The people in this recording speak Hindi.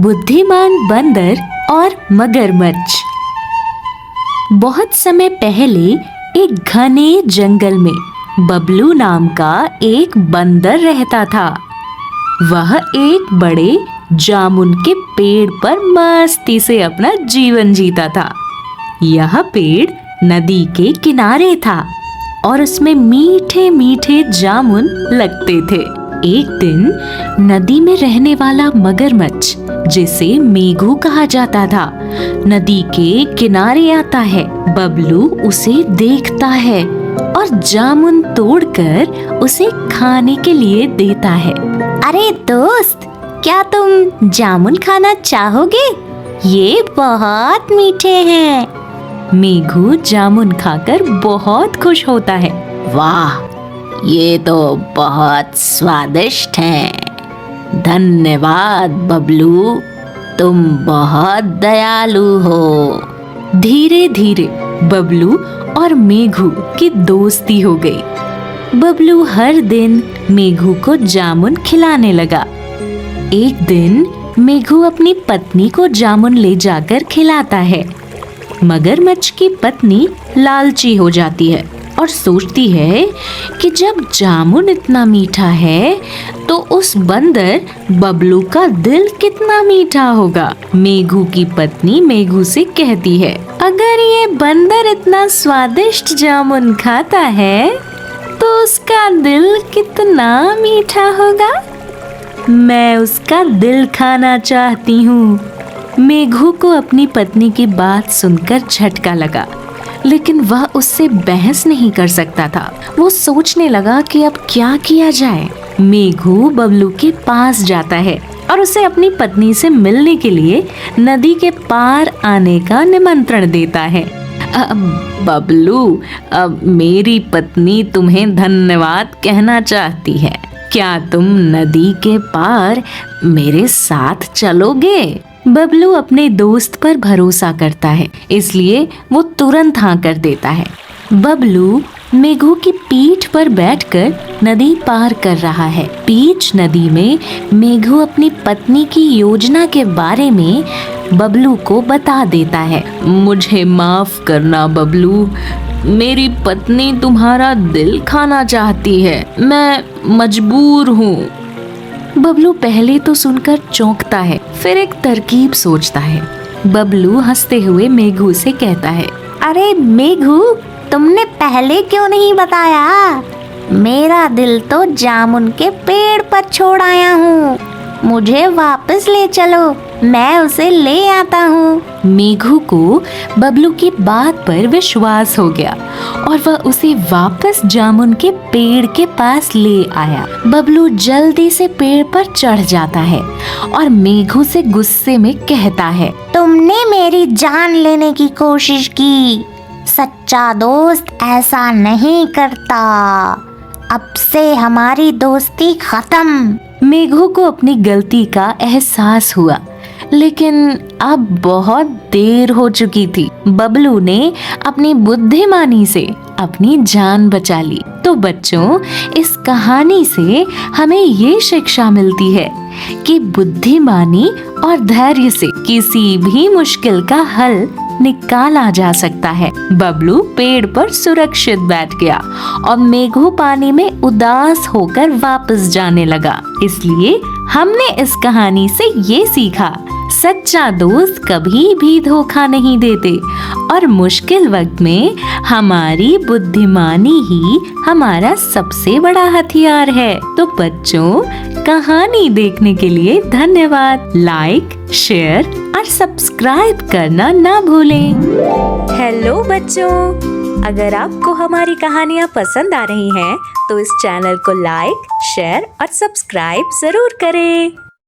बुद्धिमान बंदर और मगरमच्छ। बहुत समय पहले एक घने जंगल में बबलू नाम का एक बंदर रहता था। वह एक बड़े जामुन के पेड़ पर मस्ती से अपना जीवन जीता था। यह पेड़ नदी के किनारे था और उसमें मीठे मीठे जामुन लगते थे। एक दिन नदी में रहने वाला मगरमच्छ, जिसे मेघू कहा जाता था, नदी के किनारे आता है। बबलू उसे देखता है और जामुन तोड़कर उसे खाने के लिए देता है। अरे दोस्त, क्या तुम जामुन खाना चाहोगे? ये बहुत मीठे हैं। मेघू जामुन खाकर बहुत खुश होता है। वाह, ये तो बहुत स्वादिष्ट हैं। धन्यवाद बबलू, तुम बहुत दयालु हो। धीरे धीरे बबलू और मेघू की दोस्ती हो गई। बबलू हर दिन मेघू को जामुन खिलाने लगा। एक दिन मेघू अपनी पत्नी को जामुन ले जाकर खिलाता है। मगरमच्छ की पत्नी लालची हो जाती है और सोचती है कि जब जामुन इतना मीठा है तो उस बंदर बबलू का दिल कितना मीठा होगा। मेघू की पत्नी मेघू से कहती है, अगर ये बंदर इतना स्वादिष्ट जामुन खाता है तो उसका दिल कितना मीठा होगा। मैं उसका दिल खाना चाहती हूँ। मेघू को अपनी पत्नी की बात सुनकर झटका लगा, लेकिन वह उससे बहस नहीं कर सकता था। वो सोचने लगा कि अब क्या किया जाए। मेघू बबलू के पास जाता है और उसे अपनी पत्नी से मिलने के लिए नदी के पार आने का निमंत्रण देता है। बबलू, मेरी पत्नी तुम्हें धन्यवाद कहना चाहती है। क्या तुम नदी के पार मेरे साथ चलोगे? बबलू अपने दोस्त पर भरोसा करता है, इसलिए वो तुरंत हाँ कर देता है। बबलू मेघू की पीठ पर बैठकर नदी पार कर रहा है। बीच नदी में मेघू अपनी पत्नी की योजना के बारे में बबलू को बता देता है। मुझे माफ करना बबलू, मेरी पत्नी तुम्हारा दिल खाना चाहती है। मैं मजबूर हूँ। बबलू पहले तो सुनकर चौंकता है, फिर एक तरकीब सोचता है। बबलू हंसते हुए मेघू से कहता है, अरे मेघू, तुमने पहले क्यों नहीं बताया? मेरा दिल तो जामुन के पेड़ पर छोड़ आया हूँ। मुझे वापस ले चलो, मैं उसे ले आता हूँ। मेघू को बबलू की बात पर विश्वास हो गया और वह उसे वापस जामुन के पेड़ के पास ले आया। बबलू जल्दी से पेड़ पर चढ़ जाता है और मेघू से गुस्से में कहता है, तुमने मेरी जान लेने की कोशिश की। सच्चा दोस्त ऐसा नहीं करता। अब से हमारी दोस्ती खत्म। मेघू को अपनी गलती का एहसास हुआ, लेकिन अब बहुत देर हो चुकी थी। बबलू ने अपनी बुद्धिमानी से अपनी जान बचा ली। तो बच्चों, इस कहानी से हमें ये शिक्षा मिलती है कि बुद्धिमानी और धैर्य से किसी भी मुश्किल का हल निकाला जा सकता है। बबलू पेड़ पर सुरक्षित बैठ गया और मेघू पानी में उदास होकर वापस जाने लगा। इसलिए हमने इस कहानी से ये सीखा, सच्चा दोस्त कभी भी धोखा नहीं देते और मुश्किल वक्त में हमारी बुद्धिमानी ही हमारा सबसे बड़ा हथियार है। तो बच्चों, कहानी देखने के लिए धन्यवाद। लाइक, शेयर और सब्सक्राइब करना ना भूलें। हेलो बच्चों, अगर आपको हमारी कहानियाँ पसंद आ रही हैं, तो इस चैनल को लाइक, शेयर और सब्सक्राइब जरूर करें।